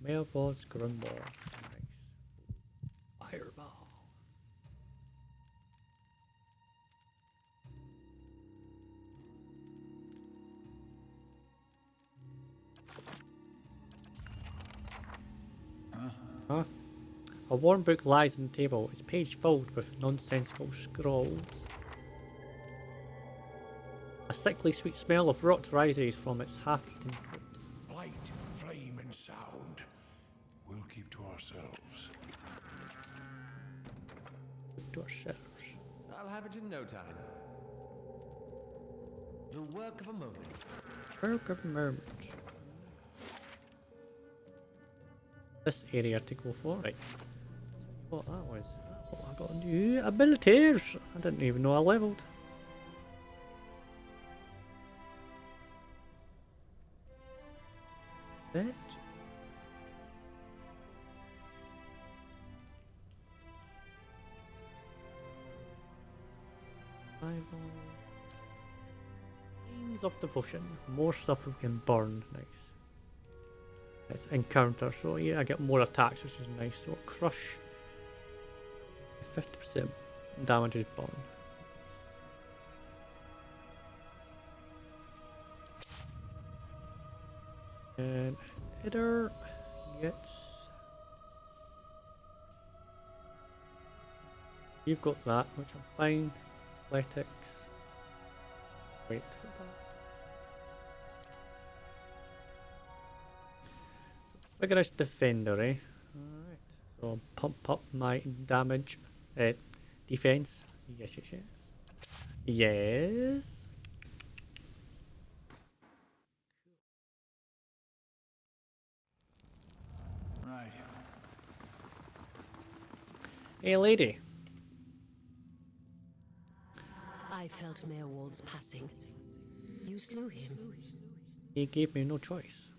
Mailbots, Grunwall. Nice. Fireball. Huh? A worn book lies on the table, its page filled with nonsensical scrolls. A sickly sweet smell of rot rises from its half-eaten fruit. Light, flame, and sound. We'll keep to ourselves. To ourselves. I'll have it in no time. The work of a moment. Work of a moment. This area to go for, right? What that was? Oh, I got new abilities. I didn't even know I leveled. That. Means of devotion. More stuff we can burn. Nice. It's encounter, so yeah, I get more attacks, which is nice. So crush. 50% damage is burn. And Eder gets. You've got that, which I'm fine. Athletics. Wait for that. So vigorous defender, eh? Alright. So I'll pump up my damage. Defense. Yes, yes, yes. Yes. Right. Hey, lady. I felt Mayorwald's passing. You slew him. He gave me no choice.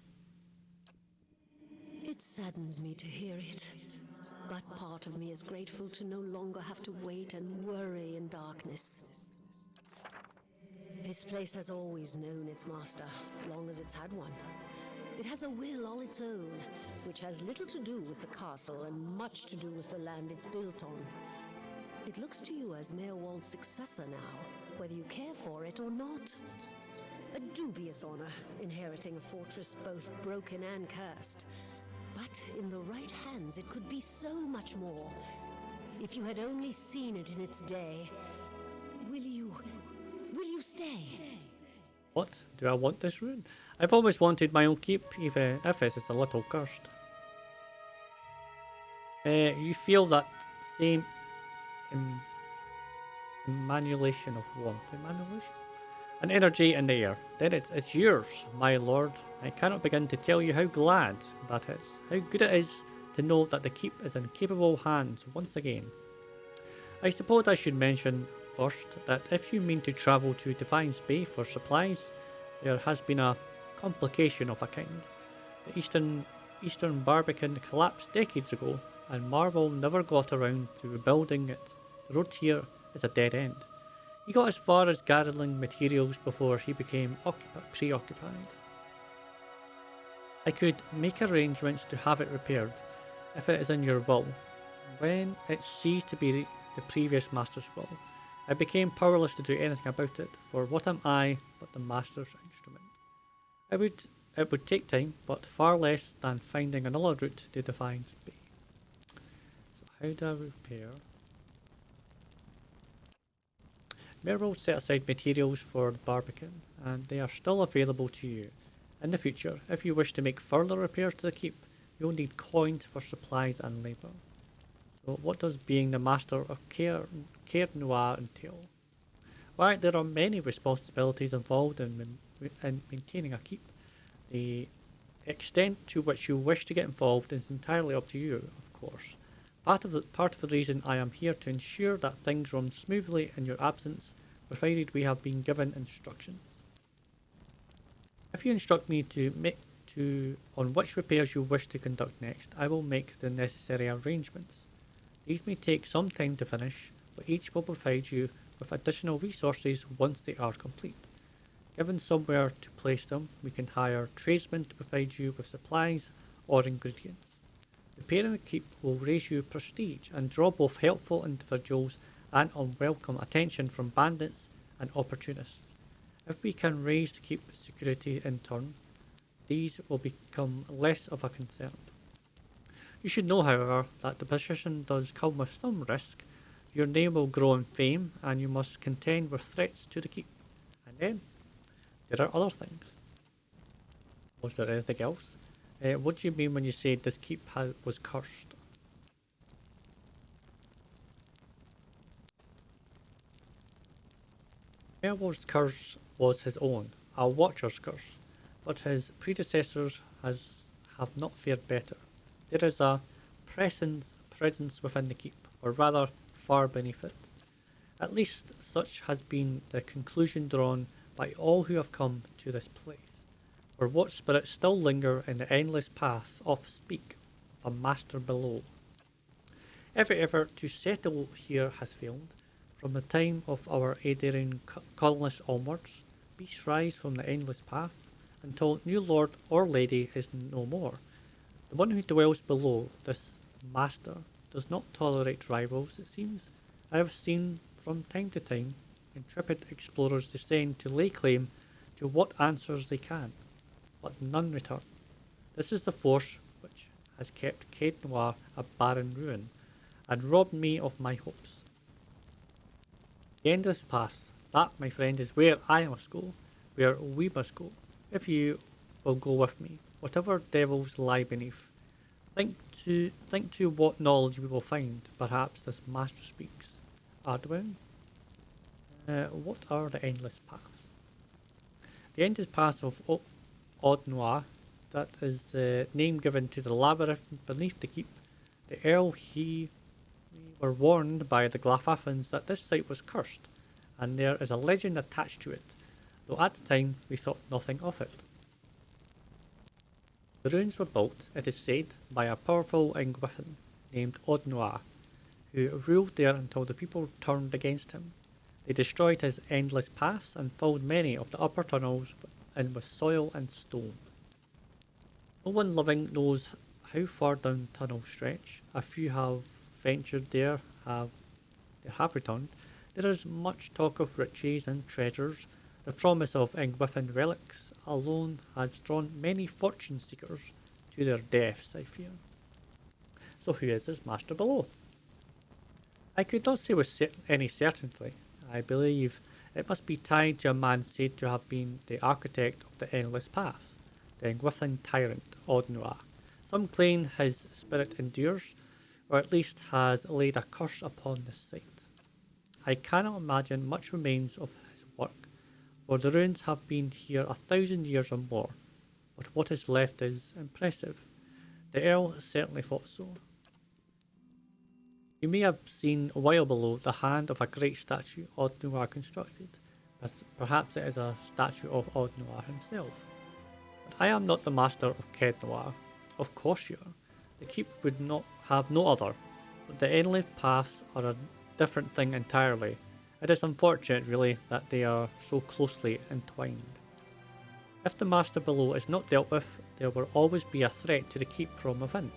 It saddens me to hear it. But part of me is grateful to no longer have to wait and worry in darkness. This place has always known its master, long as it's had one. It has a will all its own, which has little to do with the castle and much to do with the land it's built on. It looks to you as Mayorwald's successor now, whether you care for it or not. A dubious honor, inheriting a fortress both broken and cursed. But in the right hands, it could be so much more. If you had only seen it in its day. Will you stay? What? Do I want this rune? I've always wanted my own keep, even if it's a little cursed. You feel that same emanulation of warmth. Emanulation? An energy in the air. Then it's yours, my lord. I cannot begin to tell you how glad that is. How good it is to know that the keep is in capable hands once again. I suppose I should mention first that if you mean to travel to Defiance Bay for supplies, there has been a complication of a kind. The Eastern Barbican collapsed decades ago, and Marvel never got around to rebuilding it. The road here is a dead end. He got as far as gathering materials before he became preoccupied. I could make arrangements to have it repaired, if it is in your will. When it ceased to be the previous master's will, I became powerless to do anything about it, for what am I but the master's instrument? It would take time, but far less than finding another route to Defiance Bay. So how do I repair? Merrill set aside materials for the Barbican, and they are still available to you. In the future, if you wish to make further repairs to the keep, you'll need coins for supplies and labour. So what does being the master of Caer Noir entail? Why, there are many responsibilities involved in maintaining a keep. The extent to which you wish to get involved is entirely up to you, of course. Part of the reason I am here to ensure that things run smoothly in your absence, provided we have been given instructions. If you instruct me on which repairs you wish to conduct next, I will make the necessary arrangements. These may take some time to finish, but each will provide you with additional resources once they are complete. Given somewhere to place them, we can hire tradesmen to provide you with supplies or ingredients. Repairing the keep will raise you prestige and draw both helpful individuals and unwelcome attention from bandits and opportunists. If we can raise the keep security in turn, these will become less of a concern. You should know, however, that the position does come with some risk. Your name will grow in fame, and you must contend with threats to the keep. And then, there are other things. Was there anything else? What do you mean when you say this keep was cursed? Beowulf's curse was his own, a watcher's curse, but his predecessors have not fared better. There is a presence within the keep, or rather far beneath it. At least such has been the conclusion drawn by all who have come to this place. For what spirits still linger in the endless path oft speak of a master below. Every effort to settle here has failed. From the time of our Adarian colonists onwards, beasts rise from the endless path until new lord or lady is no more. The one who dwells below, this master, does not tolerate rivals, it seems. I have seen from time to time intrepid explorers descend to lay claim to what answers they can, but none return. This is the force which has kept Caed Noir a barren ruin, and robbed me of my hopes. The endless path, that, my friend, is where I must go, where we must go, if you will go with me, whatever devils lie beneath. Think to what knowledge we will find. Perhaps this master speaks. Arduin? What are the endless paths? The endless paths of Odd Noir, that is the name given to the labyrinth beneath the keep. The Earl we were warned by the Glafaffins that this site was cursed, and there is a legend attached to it, though at the time we thought nothing of it. The ruins were built, it is said, by a powerful Ingwithin named Odd Noir, who ruled there until the people turned against him. They destroyed his endless paths and filled many of the upper tunnels in with soil and stone. No one living knows how far down tunnels stretch. A few have ventured there, have returned. There is much talk of riches and treasures. The promise of Ingwithin relics alone has drawn many fortune seekers to their deaths, I fear. So who is this master below? I could not say with any certainty. I believe it must be tied to a man said to have been the architect of the endless path, the Ingwithin tyrant, Odd Noir. Some claim his spirit endures, or at least has laid a curse upon this site. I cannot imagine much remains of his work, for the ruins have been here 1,000 years or more, but what is left is impressive. The Earl certainly thought so. You may have seen a while below the hand of a great statue Odd Noir constructed. Perhaps it is a statue of Odd Noir himself. But I am not the master of Caed Noir. Of course you are. The keep would not have no other, but the endless paths are a different thing entirely. It is unfortunate, really, that they are so closely entwined. If the master below is not dealt with, there will always be a threat to the keep from within.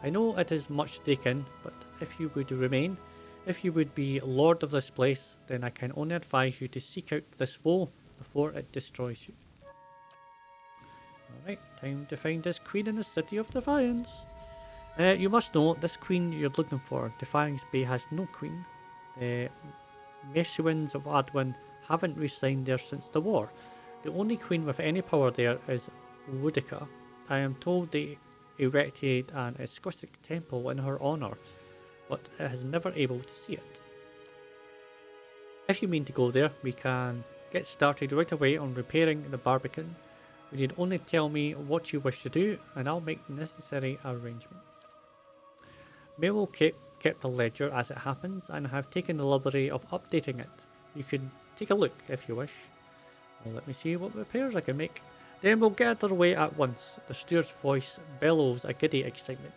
I know it is much taken, but if you would remain, if you would be lord of this place, then I can only advise you to seek out this foe before it destroys you. Alright, time to find this queen in the city of Defiance. You must know, this queen you're looking for, Defiance Bay has no queen. The Meshuins of Adwin haven't resigned there since the war. The only queen with any power there is Woodica. I am told they erected an exquisite temple in her honour, but it has never able to see it. If you mean to go there, we can get started right away on repairing the Barbican. You need only tell me what you wish to do, and I'll make the necessary arrangements. Mabel kept a ledger as it happens, and I have taken the liberty of updating it. You can take a look if you wish. Well, let me see what repairs I can make. Then we'll get underway at once. The steward's voice bellows a giddy excitement.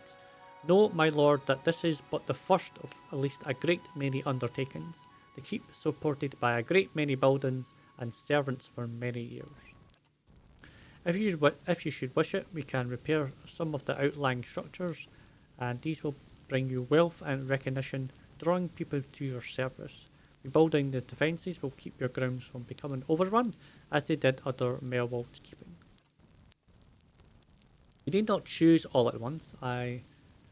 Know, my lord, that this is but the first of at least a great many undertakings. The keep supported by a great many buildings and servants for many years. If you should wish it, we can repair some of the outlying structures, and these will bring you wealth and recognition, drawing people to your service. Rebuilding the defences will keep your grounds from becoming overrun, as they did under Merwald's keeping. You need not choose all at once. I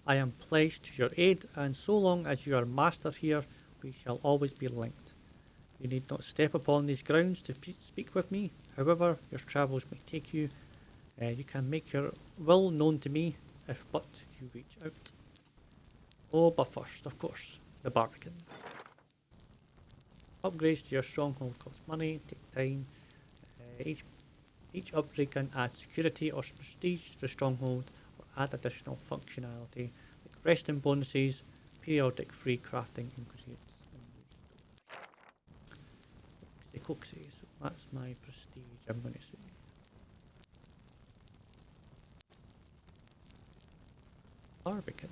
am pledged to your aid, and so long as you are master here, we shall always be linked. You need not step upon these grounds to speak with me. However your travels may take you, you can make your will known to me if but you reach out. Oh, but first, of course, the barbican. Upgrades to your stronghold cost money, take time. Each upgrade can add security or prestige to the stronghold, or add additional functionality like resting bonuses, periodic free crafting ingredients. Coxie, so that's my prestige, I'm going to say. Barbican.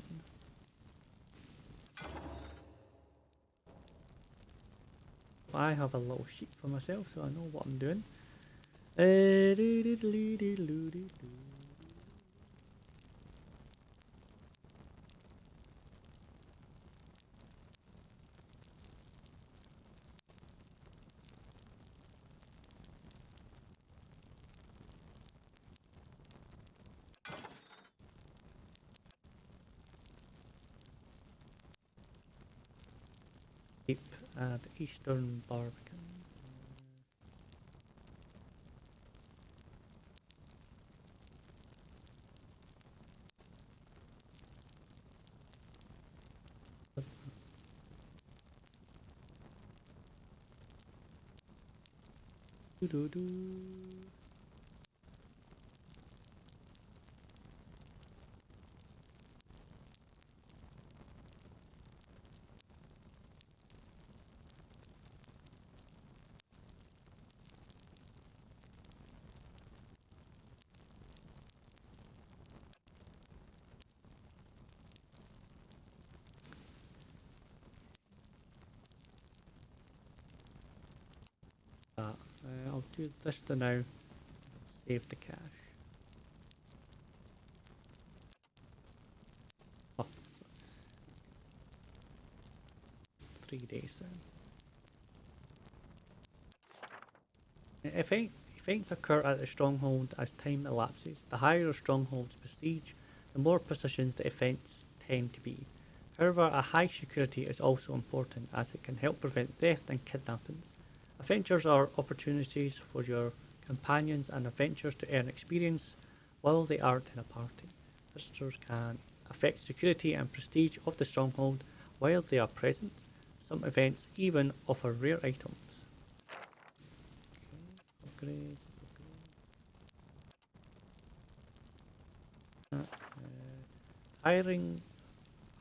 I have a little sheet for myself, so I know what I'm doing. Deep at Eastern Barbican. I'll do this to now. Save the cash. Oh, 3 days then. Events occur at the stronghold as time elapses. The higher a stronghold's prestige, the more positions the events tend to be. However, a high security is also important as it can help prevent theft and kidnappings. Adventures are opportunities for your companions and adventurers to earn experience while they aren't in a party. Visitors can affect security and prestige of the stronghold while they are present. Some events even offer rare items. Upgrade.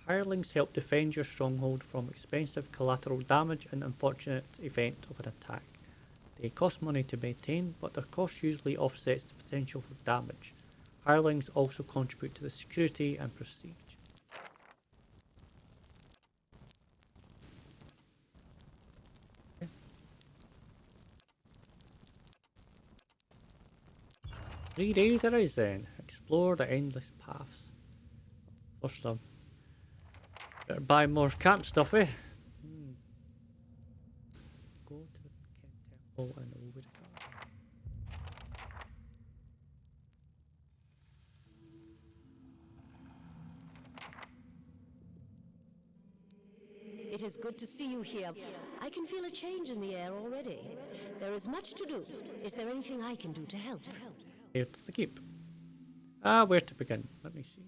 Hirelings help defend your stronghold from expensive collateral damage in the unfortunate event of an attack. They cost money to maintain, but their cost usually offsets the potential for damage. Hirelings also contribute to the security and prestige. Okay. 3 days it is then. Explore the endless paths. First up. Better buy more camp stuff, eh? Go to the temple and over the It is good to see you here. I can feel a change in the air already. There is much to do. Is there anything I can do to help? Here to the keep. Where to begin? Let me see.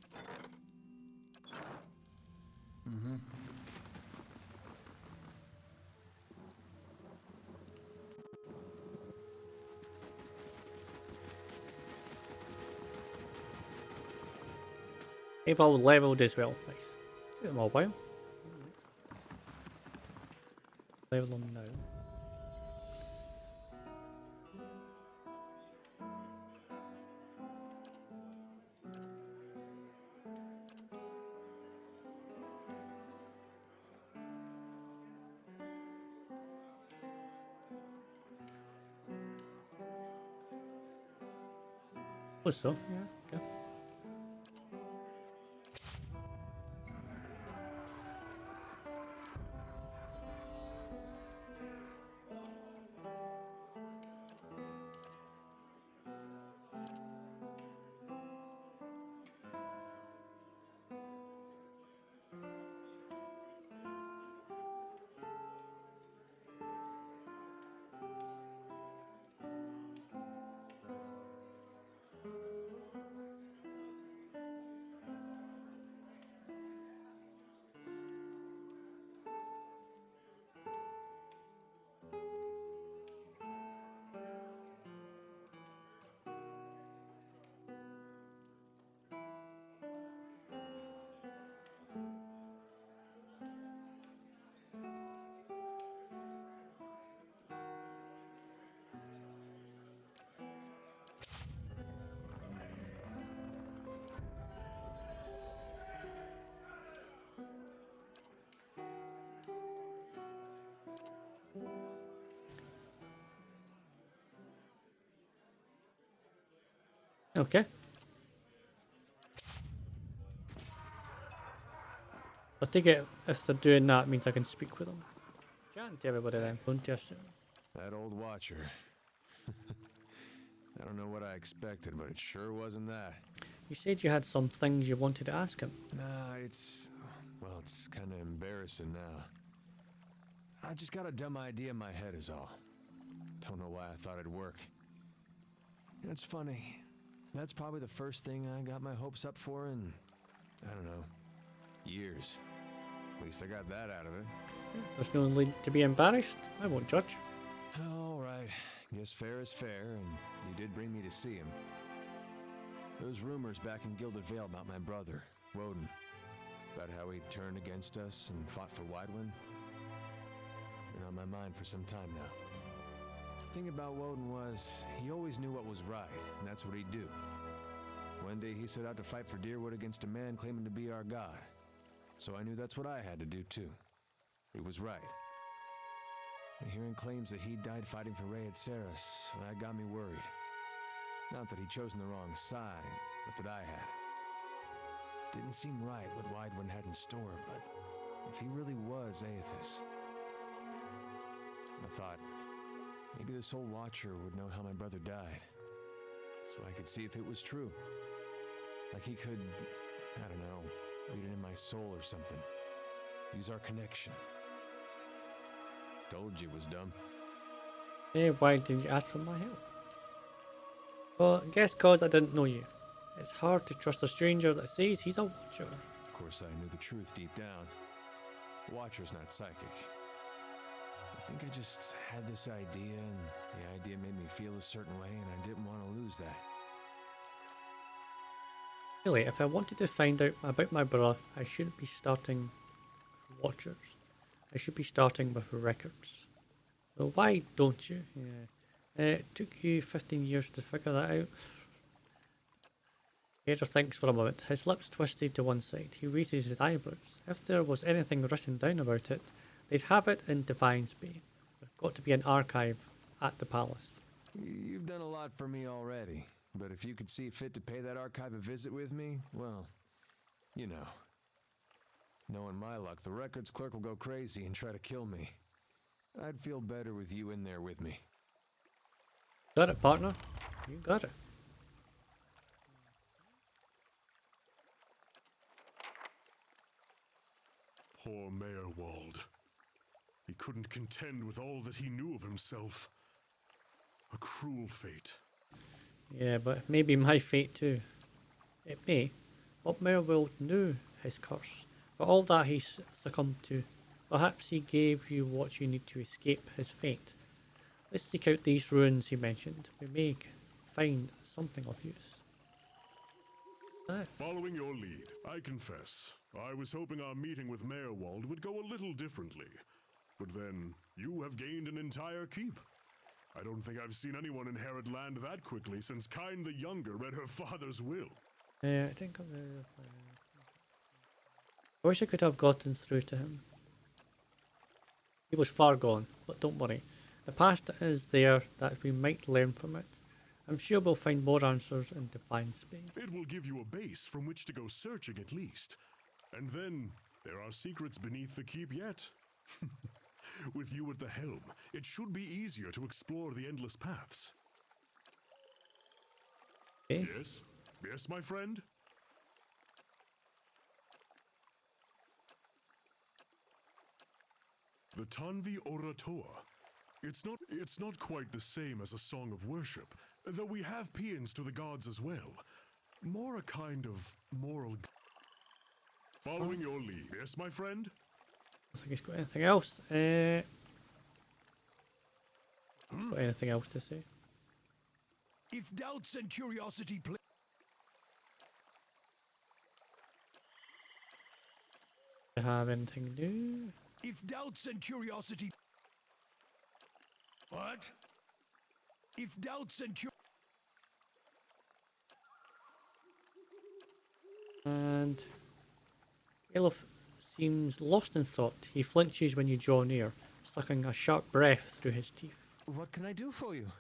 They've all leveled as well. Nice. Took them a while. Level them now. Was so, yeah. Okay. Okay. I think if they're doing that, it means I can speak with them. Chatting to everybody then, don't you assume? That old watcher. I don't know what I expected, but it sure wasn't that. You said you had some things you wanted to ask him. Nah, well, it's kind of embarrassing now. I just got a dumb idea in my head is all. Don't know why I thought it'd work. It's funny. That's probably the first thing I got my hopes up for in, I don't know, years. At least I got that out of it. There's no need to be embarrassed. I won't judge. All right. Guess fair is fair, and you did bring me to see him. Those rumors back in Gilded Vale about my brother, Woden. About how he turned against us and fought for Widewind. Been on my mind for some time now. The thing about Woden was, he always knew what was right, and that's what he'd do. One day he set out to fight for Deerwood against a man claiming to be our god. So I knew that's what I had to do too. It was right. And hearing claims that he died fighting for Rhea Saris, that got me worried. Not that he'd chosen the wrong side, but that I had. Didn't seem right what Widewind had in store, but if he really was Aethys, I thought, maybe this old Watcher would know how my brother died, so I could see if it was true. Like he could, I don't know, read it in my soul or something. Use our connection. Told you it was dumb. Hey, why didn't you ask for my help? Well, I guess cause I didn't know you. It's hard to trust a stranger that says he's a watcher. Of course, I knew the truth deep down. The Watcher's not psychic. I think I just had this idea, and the idea made me feel a certain way, and I didn't want to lose that. Really, if I wanted to find out about my brother, I shouldn't be starting with watchers. I should be starting with records. So why don't you? Yeah. It took you 15 years to figure that out. Eder thinks for a moment. His lips twisted to one side. He raises his eyebrows. If there was anything written down about it, they'd have it in Divine's Bay. There's got to be an archive at the palace. You've done a lot for me already, but if you could see fit to pay that archive a visit with me, well, you know. Knowing my luck, the records clerk will go crazy and try to kill me. I'd feel better with you in there with me. Got it, partner. You got it. Poor Mayorwald. He couldn't contend with all that he knew of himself. A cruel fate. Yeah, but maybe my fate too. It may. But Merwild knew his curse. For all that he succumbed to, perhaps he gave you what you need to escape his fate. Let's seek out these ruins he mentioned. We may find something of use. Following your lead, I confess, I was hoping our meeting with Mayorwald would go a little differently. But then, you have gained an entire keep. I don't think I've seen anyone inherit land that quickly since Kine the Younger read her father's will. Yeah, I think I wish I could have gotten through to him. He was far gone, but don't worry. The past is there that we might learn from it. I'm sure we'll find more answers in Divine Spain. It will give you a base from which to go searching at least. And then there are secrets beneath the keep yet. With you at the helm, it should be easier to explore the endless paths. Okay. Yes? Yes, my friend? The Tanvi Oratoa. It's not quite the same as a song of worship, though we have paeans to the gods as well. More a kind of moral. Following your lead, yes, my friend? I think he's got anything else. Got anything else to say? If doubts and curiosity play. Do you have anything new? If doubts and curiosity. What? If doubts and And Aloth seems lost in thought. He flinches when you draw near, sucking a sharp breath through his teeth. What can I do for you?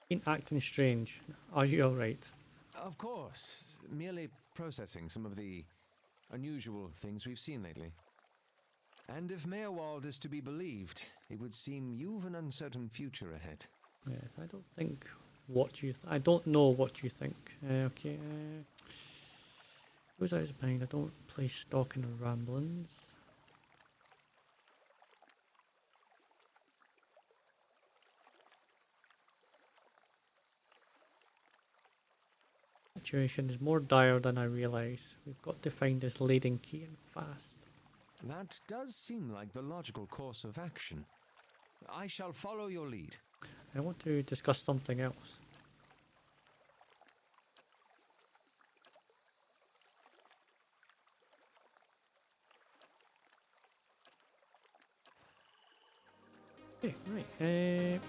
Ain't acting strange. Are you alright? Of course. Merely processing some of the unusual things we've seen lately. And if Meerwald is to be believed, it would seem you've an uncertain future ahead. Yes, I don't think what you. I don't know what you think. Okay. Goes out his mind. I don't play stalking or ramblings. Situation is more dire than I realise. We've got to find this leading key and fast. That does seem like the logical course of action. I shall follow your lead. I want to discuss something else. Okay, right.